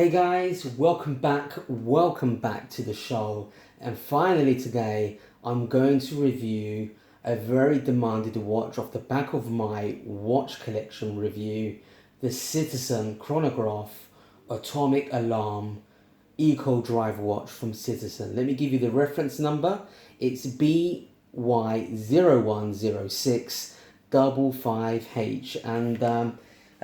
Hey guys, welcome back to the show. And finally today I'm going to review a very demanded watch off the back of my watch collection review, the Citizen Chronograph Atomic Alarm Eco Drive watch from Citizen. Let me give you the reference number. It's BY0106 55H, and a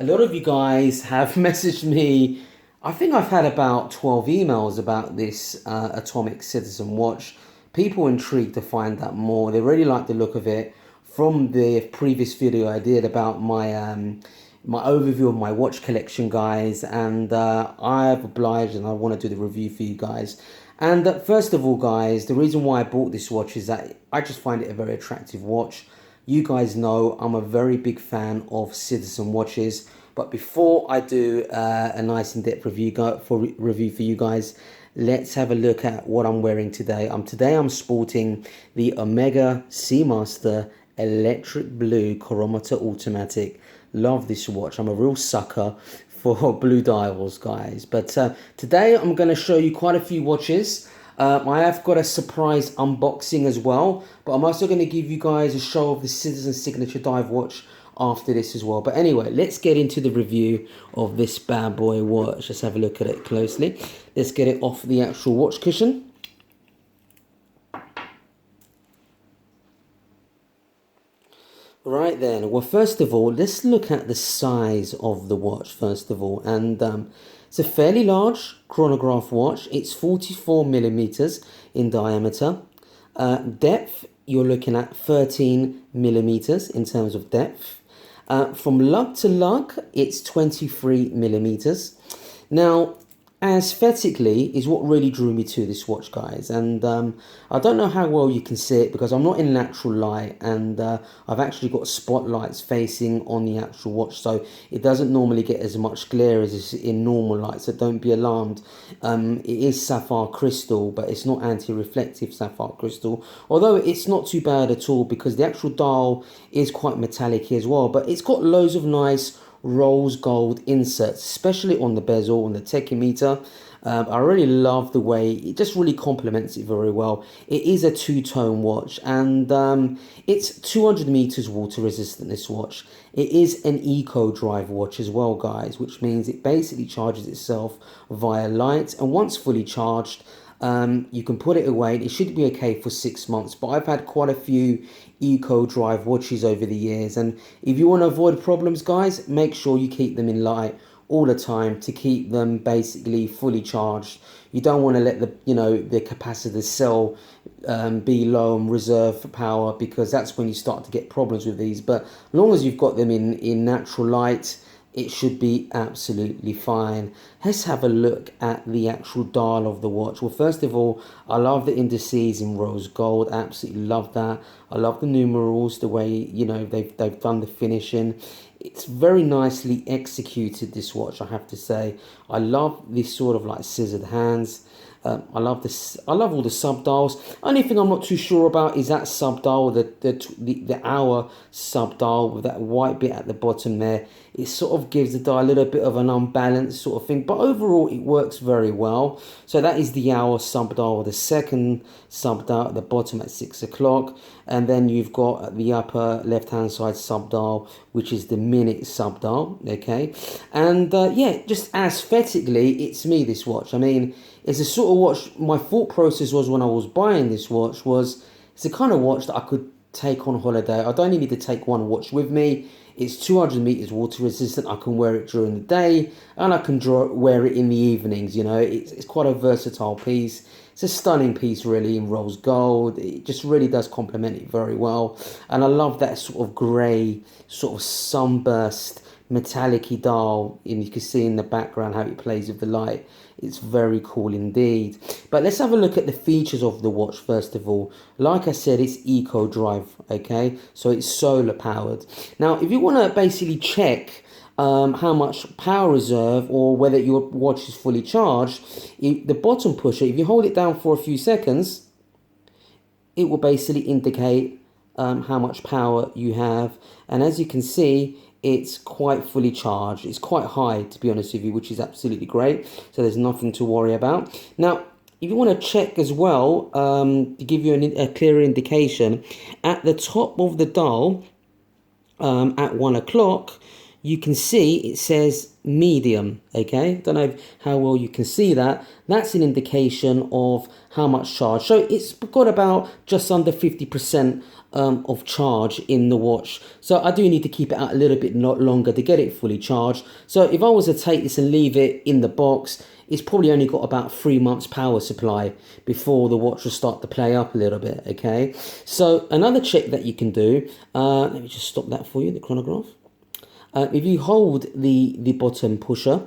lot of you guys have messaged me. I think I've had about 12 emails about this Atomic Citizen watch. People intrigued to find out more. They really like the look of it. From the previous video I did about my my overview of my watch collection, guys, and I've obliged and I want to do the review for you guys. And first of all, guys, the reason why I bought this watch is that I just find it a very attractive watch. You guys know I'm a very big fan of Citizen watches. But before I do a nice in-depth review for you guys, let's have a look at what I'm wearing today. Today I'm sporting the Omega Seamaster Electric Blue Chronometer Automatic. Love this watch. I'm a real sucker for blue dials, guys. But today I'm going to show you quite a few watches. I have got a surprise unboxing as well, but I'm also going to give you guys a show of the Citizen Signature Dive watch after this as well. But anyway, let's get into the review of this bad boy watch. Let's have a look at it closely. Let's get it off the actual watch cushion. Right then, well, first of all, let's look at the size of the watch first of all. And it's a fairly large chronograph watch. It's 44 millimeters in diameter. Depth, you're looking at 13 millimeters in terms of depth. From lug to lug, it's 23 millimeters. Now, aesthetically is what really drew me to this watch, guys. And I don't know how well you can see it because I'm not in natural light, and I've actually got spotlights facing on the actual watch, so it doesn't normally get as much glare as in normal light, so don't be alarmed. It is sapphire crystal, but it's not anti-reflective sapphire crystal, although it's not too bad at all because the actual dial is quite metallic as well. But it's got loads of nice rose gold inserts, especially on the bezel, on the tachymeter. I really love the way it just really complements it very well. It is a two-tone watch, and it's 200 meters water resistant, this watch. It is an eco drive watch as well, guys, which means it basically charges itself via light, and once fully charged, you can put it away. It should be okay for 6 months, but I've had quite a few eco drive watches over the years, and if you want to avoid problems, guys, make sure you keep them in light all the time to keep them basically fully charged. You don't want to let the the capacitor cell be low on reserve for power, because that's when you start to get problems with these. But as long as you've got them in natural light, it should be absolutely fine. Let's have a look at the actual dial of the watch. Well, first of all, I love the indices in rose gold. Absolutely love that. I love the numerals, the way they've done the finishing. It's very nicely executed, this watch, I have to say. I love this sort of like scissored hands. I love this. I love all the sub dials. Only thing I'm not too sure about is that sub dial, the hour sub dial with that white bit at the bottom there. It sort of gives the dial a little bit of an unbalanced sort of thing, but overall it works very well. So that is the hour sub dial, the second sub dial at the bottom at 6 o'clock, and then you've got at the upper left hand side sub dial, which is the minute sub dial. Okay, and yeah, just aesthetically, it's me, this watch. I mean, it's a sort of watch, my thought process was when I was buying this watch was, it's the kind of watch that I could take on holiday. I don't need to take one watch with me. It's 200 meters water resistant. I can wear it during the day, and I can wear it in the evenings. It's quite a versatile piece. It's a stunning piece, really, in rose gold. It just really does complement it very well. And I love that sort of grey, sort of sunburst, metallic-y dial, and you can see in the background how it plays with the light. It's very cool indeed. But let's have a look at the features of the watch first of all. Like I said, it's eco drive, okay, so it's solar powered. Now if you want to basically check how much power reserve or whether your watch is fully charged, the bottom pusher, if you hold it down for a few seconds, it will basically indicate how much power you have. And as you can see, it's quite fully charged. It's quite high, to be honest with you, which is absolutely great. So there's nothing to worry about. Now, if you want to check as well, to give you a clearer indication, at the top of the dial, at 1 o'clock, you can see it says medium. Okay, don't know how well you can see that. That's an indication of how much charge. So it's got about just under 50% of charge in the watch. So I do need to keep it out a little bit longer to get it fully charged. So if I was to take this and leave it in the box, it's probably only got about 3 months power supply before the watch will start to play up a little bit. Okay, so another check that you can do, let me just stop that for you, the chronograph. If you hold the bottom pusher,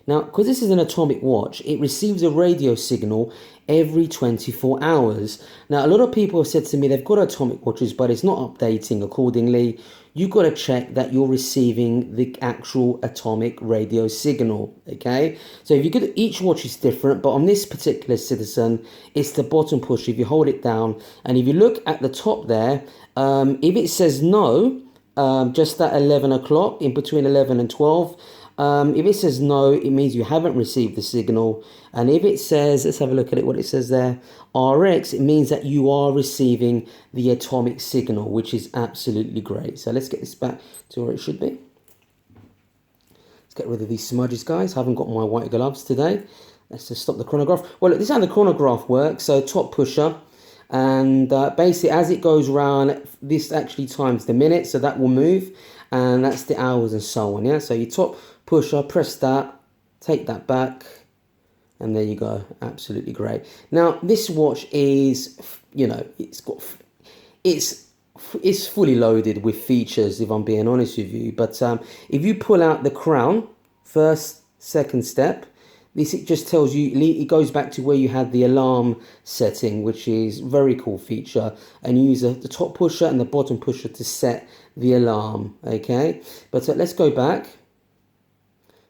now, because this is an atomic watch, it receives a radio signal every 24 hours. Now, a lot of people have said to me they've got atomic watches, but it's not updating accordingly. You've got to check that you're receiving the actual atomic radio signal, okay? So if you could, each watch is different, but on this particular Citizen, it's the bottom push. If you hold it down, and if you look at the top there, if it says no, just at 11 o'clock, in between 11 and 12, if it says no, it means you haven't received the signal. And if it says, let's have a look at it, what it says there, RX, it means that you are receiving the atomic signal, which is absolutely great. So let's get this back to where it should be. Let's get rid of these smudges, guys. I haven't got my white gloves today. Let's just stop the chronograph. Well, look, this is how the chronograph works. So top pusher. And basically, as it goes around, this actually times the minutes, so that will move. And that's the hours and so on, yeah? So your top pusher, press that, take that back, and there you go. Absolutely great. Now, this watch is, you know, it's fully loaded with features, if I'm being honest with you. But if you pull out the crown, first, second step, this, it just tells you, it goes back to where you had the alarm setting, which is a very cool feature. And you use the top pusher and the bottom pusher to set the alarm, okay? But let's go back.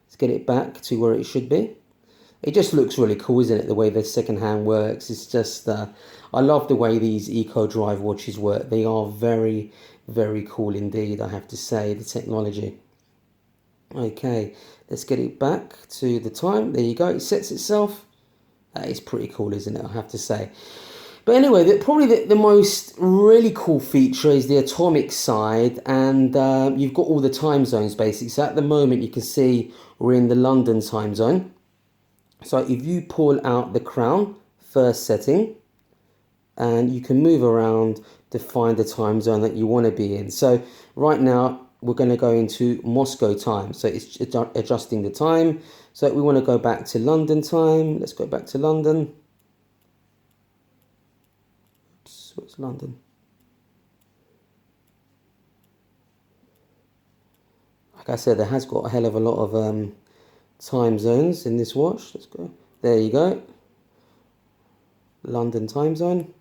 Let's get it back to where it should be. It just looks really cool, isn't it? The way the second hand works. It's just, I love the way these Eco Drive watches work. They are very, very cool indeed, I have to say, the technology. Okay, let's get it back to the time. There you go, it sets itself. That is pretty cool, isn't it? I have to say. But anyway, probably the most really cool feature is the atomic side, and you've got all the time zones basically. So at the moment you can see we're in the London time zone. So if you pull out the crown, first setting, and you can move around to find the time zone that you want to be in. So right now we're going to go into Moscow time. So it's adjusting the time. So we want to go back to London time. Let's go back to London. What's London? Like I said, it has got a hell of a lot of time zones in this watch. Let's go. There you go. London time zone.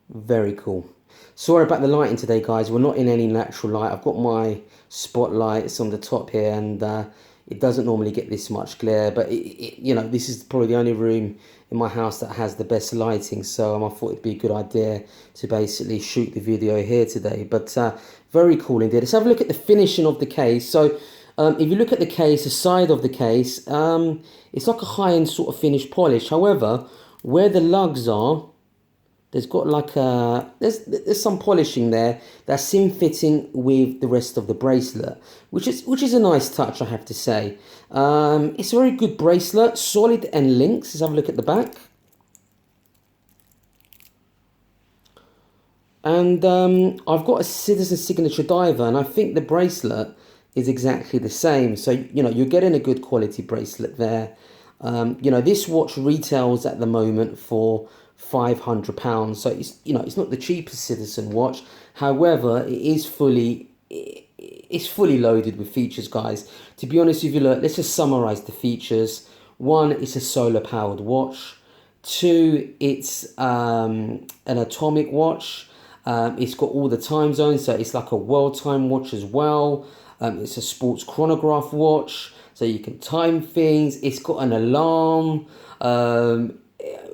Very cool. Sorry about the lighting today, guys. We're not in any natural light. I've got my spotlights on the top here, and it doesn't normally get this much glare, but you know, this is probably the only room in my house that has the best lighting, so I thought it'd be a good idea to basically shoot the video here today. But very cool indeed. Let's have a look at the finishing of the case. So if you look at the case, the side of the case, it's like a high-end sort of finished polish. However, where the lugs are, there's got like a, there's some polishing there that's sim fitting with the rest of the bracelet, which is a nice touch, I have to say. It's a very good bracelet, solid and links. Let's have a look at the back. And I've got a Citizen Signature Diver, and I think the bracelet is exactly the same. So, you know, you're getting a good quality bracelet there. You know, this watch retails at the moment for £500, so it's, you know, it's not the cheapest Citizen watch. However, it's fully loaded with features, guys. To be honest with you, look, let's just summarize the features. One, it's a solar powered watch. Two, it's an atomic watch. It's got all the time zones, so it's like a world time watch as well. It's a sports chronograph watch, so you can time things. It's got an alarm.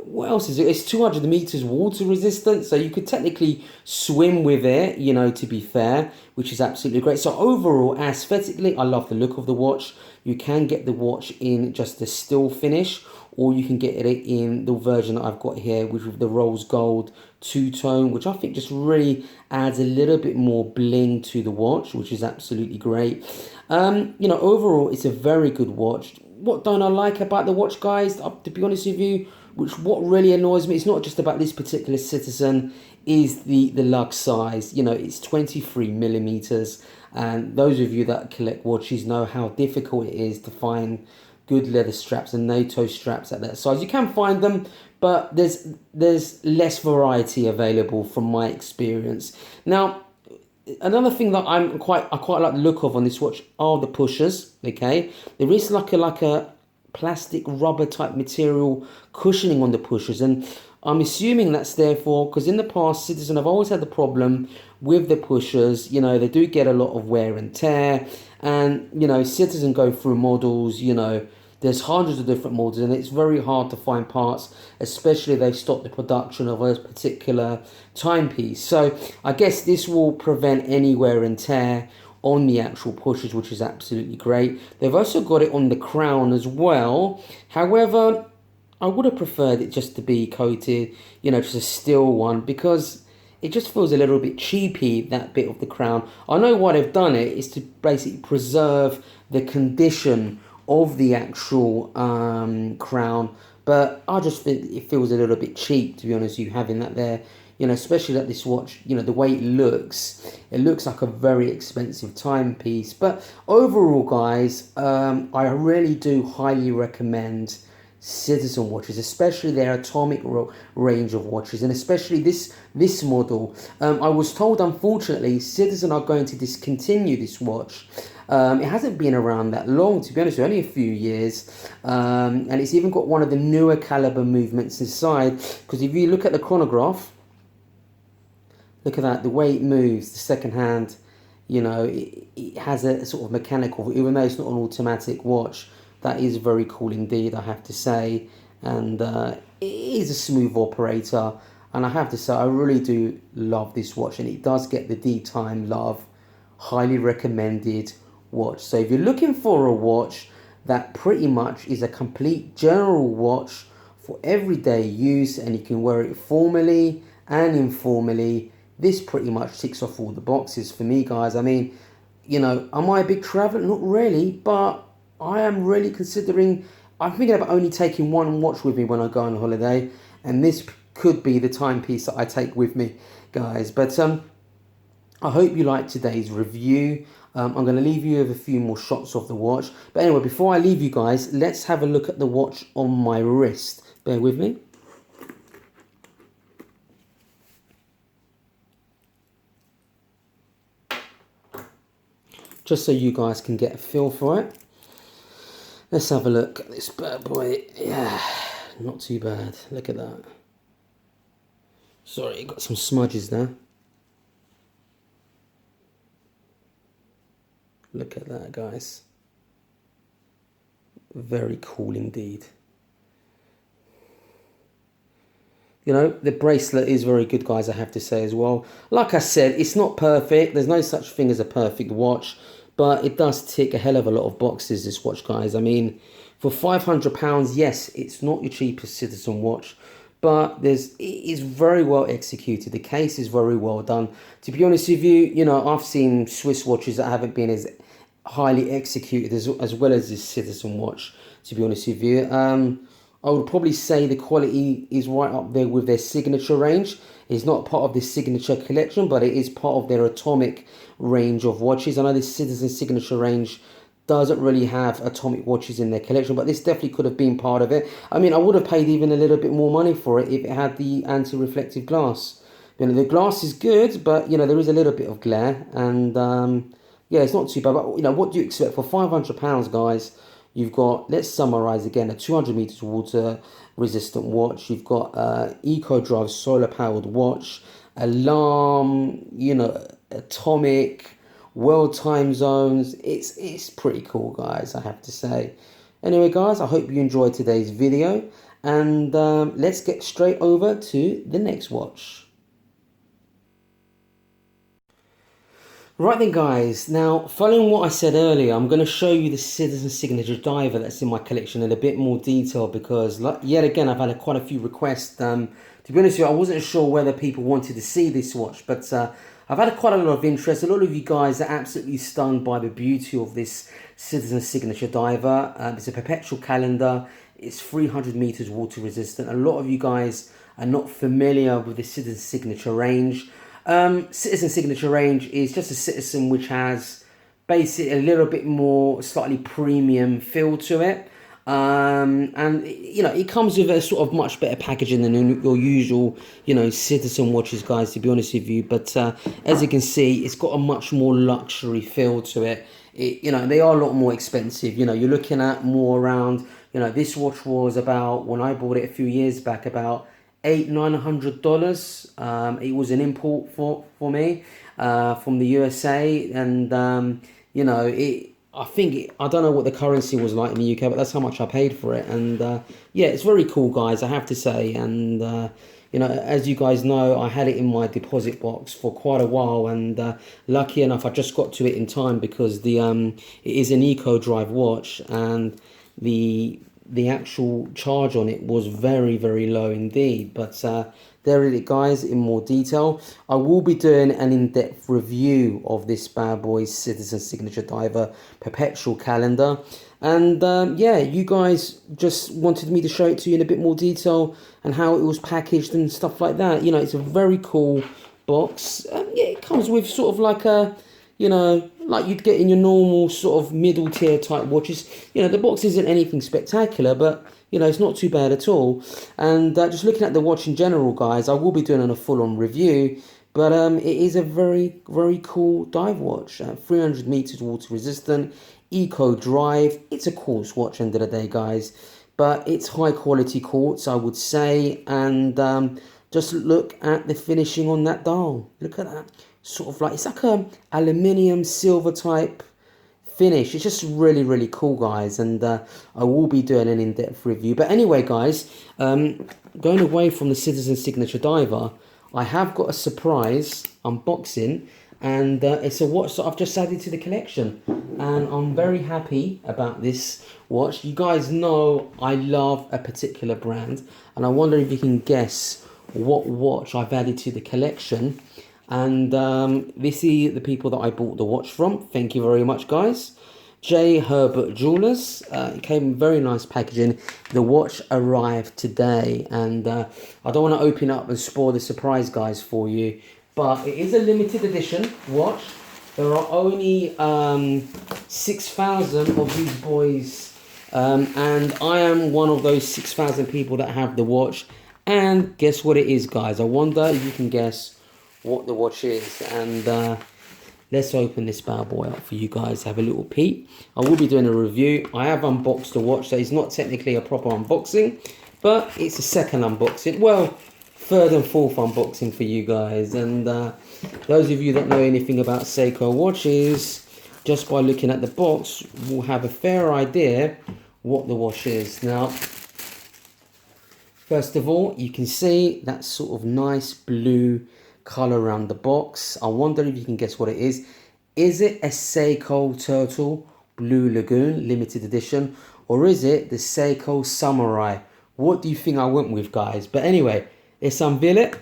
what else is it? It's 200 meters water resistant, so you could technically swim with it, you know, to be fair, which is absolutely great. So overall, aesthetically, I love the look of the watch. You can get the watch in just the still finish, or you can get it in the version that I've got here, which is the rose gold two-tone, which I think just really adds a little bit more bling to the watch, which is absolutely great. You know, overall, it's a very good watch. What don't I like about the watch, guys? To be honest with you, what really annoys me, it's not just about this particular Citizen, is the lug size. You know, it's 23 millimeters, and those of you that collect watches know how difficult it is to find good leather straps and NATO straps at that size. You can find them, but there's less variety available from my experience. Now, another thing that I quite like the look of on this watch are the pushers. Okay, there is like a plastic rubber type material cushioning on the pushers, and I'm assuming that's therefore because in the past Citizen have always had the problem with the pushers. You know, they do get a lot of wear and tear, and you know, Citizen go through models. You know, there's hundreds of different models, and it's very hard to find parts, especially if they stop the production of a particular timepiece. So I guess this will prevent any wear and tear on the actual pushers, which is absolutely great. They've also got it on the crown as well. However, I would have preferred it just to be coated, you know, just a steel one, because it just feels a little bit cheapy, that bit of the crown. I know why they've done it is to basically preserve the condition of the actual crown, but I just think it feels a little bit cheap, to be honest with you, having that there. You know, especially that this watch, you know, the way it looks like a very expensive timepiece. But overall, guys, I really do highly recommend Citizen watches, especially their atomic range of watches, and especially this model. I was told, unfortunately, Citizen are going to discontinue this watch. It hasn't been around that long, to be honest, only a few years, and it's even got one of the newer caliber movements inside, because if you look at the chronograph, look at that, the way it moves, the second hand, you know, it has a sort of mechanical, even though it's not an automatic watch. That is very cool indeed, I have to say. And it is a smooth operator. And I have to say, I really do love this watch. And it does get the DeeTimeLove highly recommended watch. So if you're looking for a watch that pretty much is a complete general watch for everyday use, and you can wear it formally and informally, this pretty much ticks off all the boxes for me, guys. I mean, you know, am I a big traveler? Not really, but I am really considering, I'm thinking about only taking one watch with me when I go on holiday, and this could be the timepiece that I take with me, guys. But I hope you liked today's review. I'm going to leave you with a few more shots of the watch. But anyway, before I leave you guys, let's have a look at the watch on my wrist. Bear with me. Just so you guys can get a feel for it. Let's have a look at this bad boy. Yeah, not too bad. Look at that. Sorry, got some smudges there. Look at that, guys. Very cool indeed. You know, the bracelet is very good, guys, I have to say as well. Like I said, it's not perfect. There's no such thing as a perfect watch. But it does tick a hell of a lot of boxes, this watch, guys. I mean, for £500, yes, it's not your cheapest Citizen watch. But it is very well executed. The case is very well done. To be honest with you, you know, I've seen Swiss watches that haven't been as highly executed as well as this Citizen watch, to be honest with you. I would probably say the quality is right up there with their signature range. It's not part of the signature collection, but it is part of their atomic range of watches. I know this Citizen signature range doesn't really have atomic watches in their collection, but this definitely could have been part of it. I mean, I would have paid even a little bit more money for it if it had the anti-reflective glass. You know, the glass is good, but, you know, there is a little bit of glare. And, yeah, it's not too bad. But, you know, what do you expect? For £500, guys, you've got, let's summarize again, a 200 meters water resistant watch. You've got Eco Drive solar powered watch, alarm, you know, atomic, world time zones. It's pretty cool, guys, I have to say. Anyway, guys, I hope you enjoyed today's video, and let's get straight over to the next watch. Right then, guys, now following what I said earlier, I'm going to show you the Citizen Signature Diver that's in my collection in a bit more detail, because yet again I've had quite a few requests. To be honest with you, I wasn't sure whether people wanted to see this watch, but I've had quite a lot of interest. A lot of you guys are absolutely stunned by the beauty of this Citizen Signature Diver. It's a perpetual calendar. It's 300 meters water resistant. A lot of you guys are not familiar with the Citizen Signature range. Citizen Signature range is just a Citizen which has basically a little bit more slightly premium feel to it, and you know, it comes with a sort of much better packaging than your usual, you know, Citizen watches, guys, to be honest with you. But as you can see, it's got a much more luxury feel to it. You know, they are a lot more expensive. You know, you're looking at more around, you know, this watch was about, when I bought it a few years back, about $800-900. It was an import for me from the USA, and you know, I don't know what the currency was like in the UK, but that's how much I paid for it. And yeah, it's very cool, guys, I have to say. And you know, as you guys know, I had it in my deposit box for quite a while, and lucky enough I just got to it in time, because the it is an eco drive watch, and the actual charge on it was very, very low indeed. But there it is, guys, in more detail. I will be doing an in-depth review of this bad boy Citizen Signature Diver Perpetual Calendar. And yeah, you guys just wanted me to show it to you in a bit more detail and how it was packaged and stuff like that. You know, it's a very cool box. Yeah, it comes with sort of like a, you know, like you'd get in your normal sort of middle tier type watches. You know, the box isn't anything spectacular, but you know, it's not too bad at all. And just looking at the watch in general, guys, I will be doing a full-on review, but it is a very, very cool dive watch. 300 meters water resistant, eco drive. It's a quartz watch end of the day, guys, but it's high quality quartz, I would say. And just look at the finishing on that dial. Look at that. Sort of like, it's like a aluminium silver type finish. It's just really, really cool, guys. And I will be doing an in-depth review. But anyway, guys, going away from the Citizen Signature Diver, I have got a surprise unboxing, and it's a watch that I've just added to the collection, and I'm very happy about this watch. You guys know I love a particular brand, and I wonder if you can guess what watch I've added to the collection. And this is the people that I bought the watch from. Thank you very much, guys. J. Herbert Jewelers. It came in very nice packaging. The watch arrived today, and I don't want to open up and spoil the surprise, guys, for you, but it is a limited edition watch. There are only 6,000 of these boys, and I am one of those 6,000 people that have the watch. And guess what it is, guys? I wonder if you can guess what the watch is. And let's open this bad boy up for you guys, have a little peek. I will be doing a review. I have unboxed the watch, so it's not technically a proper unboxing, but it's a second unboxing, well, third and fourth unboxing for you guys. And those of you that know anything about Seiko watches, just by looking at the box, will have a fair idea what the watch is. Now, first of all, you can see that sort of nice blue color around the box. I wonder if you can guess what it is. Is it a Seiko Turtle Blue Lagoon limited edition, or is it the Seiko Samurai? What do you think I went with, guys? But anyway, let's unveil it.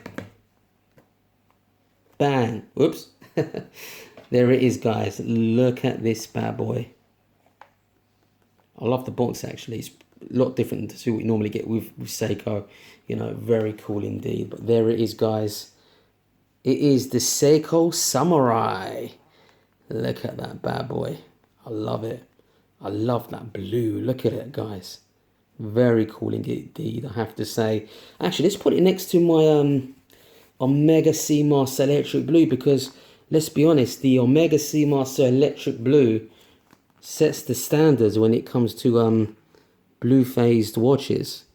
Bang. Whoops. There it is, guys. Look at this bad boy. I love the box, actually. It's a lot different to what we normally get with Seiko. You know, very cool indeed. But there it is, guys. It is the Seiko Samurai. Look at that bad boy. I love it. I love that blue. Look at it, guys. Very cool indeed, I have to say. Actually, let's put it next to my Omega Seamaster Electric Blue, because let's be honest, the Omega Seamaster Electric Blue sets the standards when it comes to blue phased watches.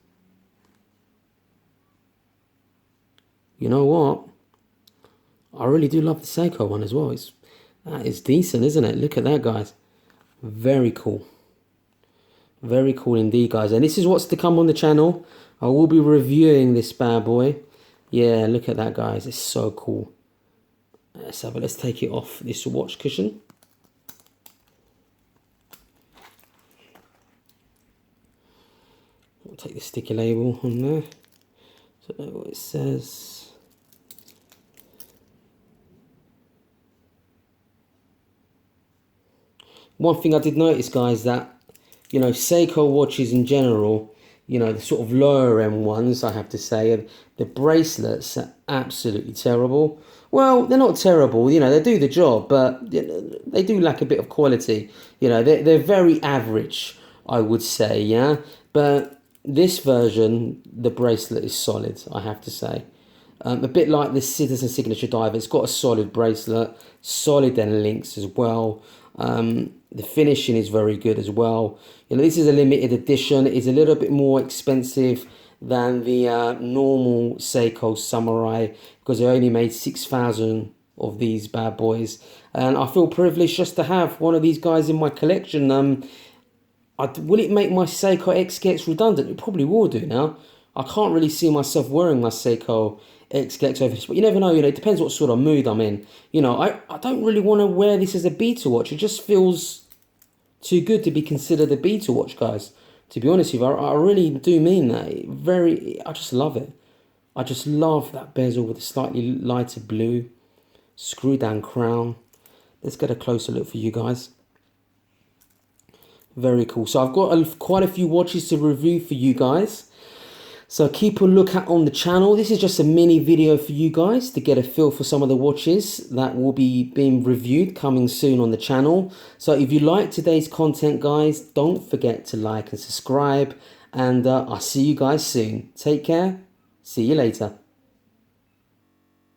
You know what? I really do love the Seiko one as well. That is decent, isn't it? Look at that, guys. Very cool. Very cool indeed, guys. And this is what's to come on the channel. I will be reviewing this bad boy. Yeah, look at that, guys. It's so cool. Let's take it off this watch cushion. I'll take the sticky label on there. So what it says. One thing I did notice, guys, that, you know, Seiko watches in general, you know, the sort of lower end ones, I have to say, the bracelets are absolutely terrible. Well, they're not terrible, you know, they do the job, but they do lack a bit of quality. You know, they're very average, I would say, yeah. But this version, the bracelet is solid, I have to say. A bit like the Citizen Signature Diver, it's got a solid bracelet, solid end links as well. The finishing is very good as well. You know, this is a limited edition. It's a little bit more expensive than the normal Seiko Samurai because they only made 6,000 of these bad boys. And I feel privileged just to have one of these guys in my collection. Will it make my Seiko XKX redundant? It probably will do now. I can't really see myself wearing my Seiko XKX over this, but you never know, you know, it depends what sort of mood I'm in. You know, I don't really want to wear this as a beta watch. It just feels too good to be considered a beta watch, guys. To be honest with you, I really do mean that. I just love it. I just love that bezel with a slightly lighter blue screw down crown. Let's get a closer look for you guys. Very cool. So I've got quite a few watches to review for you guys. So keep a look at on the channel. This is just a mini video for you guys to get a feel for some of the watches that will be being reviewed coming soon on the channel. So if you like today's content, guys, don't forget to like and subscribe. And I'll see you guys soon. Take care. See you later.